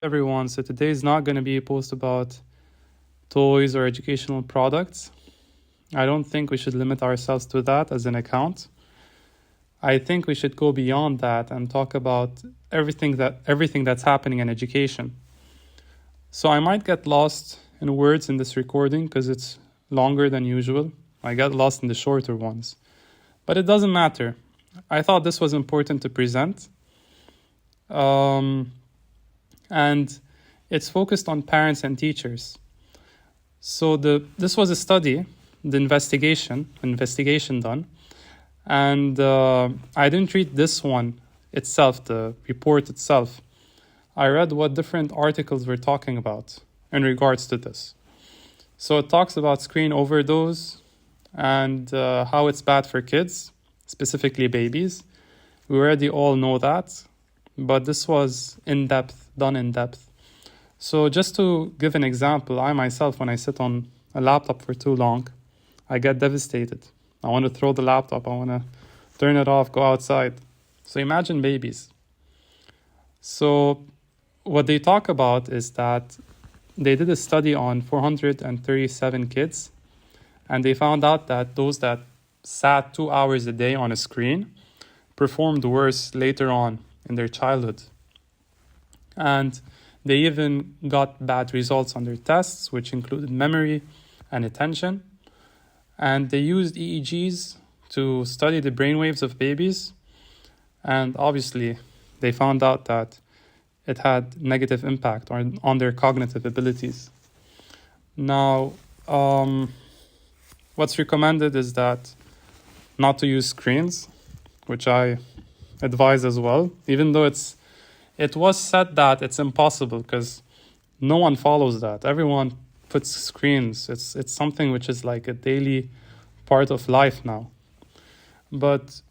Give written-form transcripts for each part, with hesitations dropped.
Everyone, so today is not going to be a post about toys or educational products. I don't think we should limit ourselves to that as an account. I think we should go beyond that and talk about everything that's happening in education. So I might get lost in words in this recording because it's longer than usual. I get lost in the shorter ones. But it doesn't matter. I thought this was important to present. And it's focused on parents and teachers. So this was a study, the investigation done. And I didn't read this one itself, the report itself. I read what different articles were talking about in regards to this. So it talks about screen overdose and how it's bad for kids, specifically babies. We already all know that, but this was done in depth. So just to give an example, I myself, when I sit on a laptop for too long, I get devastated. I want to throw the laptop, I want to turn it off, go outside. So imagine babies. So what they talk about is that they did a study on 437 kids, and they found out that those that sat 2 hours a day on a screen performed worse later on in their childhood. And they even got bad results on their tests, which included memory and attention. And they used EEGs to study the brainwaves of babies. And obviously, they found out that it had negative impact on their cognitive abilities. Now, what's recommended is that not to use screens, which I advise as well, even though it was said that it's impossible because no one follows that. Everyone puts screens. It's something which is like a daily part of life now. But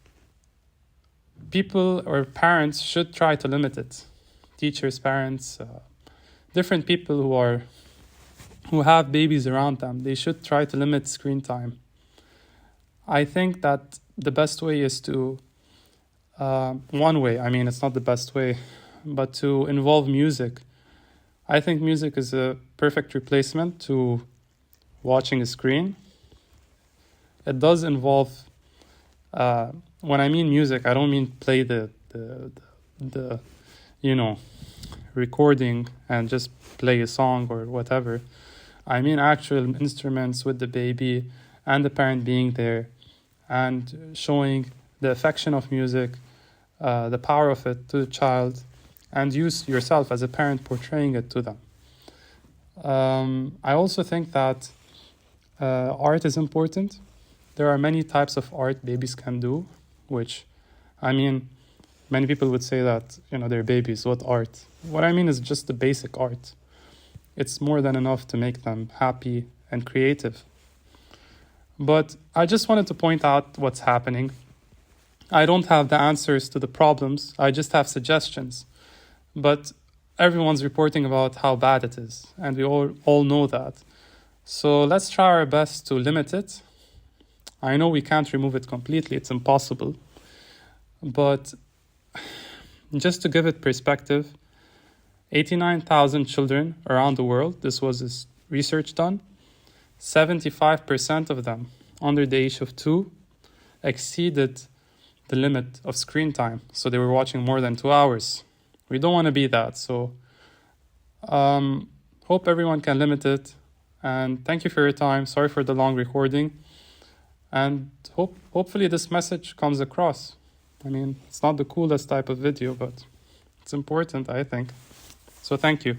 people or parents should try to limit it. Teachers, parents, different people who have babies around them, they should try to limit screen time. I think that the best way is to one way, I mean, it's not the best way, but to involve music. I think music is a perfect replacement to watching a screen. It does involve, when I mean music, I don't mean play the recording and just play a song or whatever. I mean actual instruments with the baby and the parent being there and showing the affection of music, the power of it to the child, and use yourself as a parent portraying it to them. I also think that art is important. There are many types of art babies can do, which, I mean, many people would say that, they're babies, what art? What I mean is just the basic art. It's more than enough to make them happy and creative. But I just wanted to point out what's happening. I don't have the answers to the problems. I just have suggestions. But everyone's reporting about how bad it is, and we all know that. So let's try our best to limit it. I know we can't remove it completely. It's impossible. But just to give it perspective, 89,000 children around the world, this was this research done, 75% of them under the age of 2 exceeded the limit of screen time. So they were watching more than 2 hours. We don't want to be that. So hope everyone can limit it. And thank you for your time. Sorry for the long recording. And hopefully this message comes across. I mean, it's not the coolest type of video, but it's important, I think. So thank you.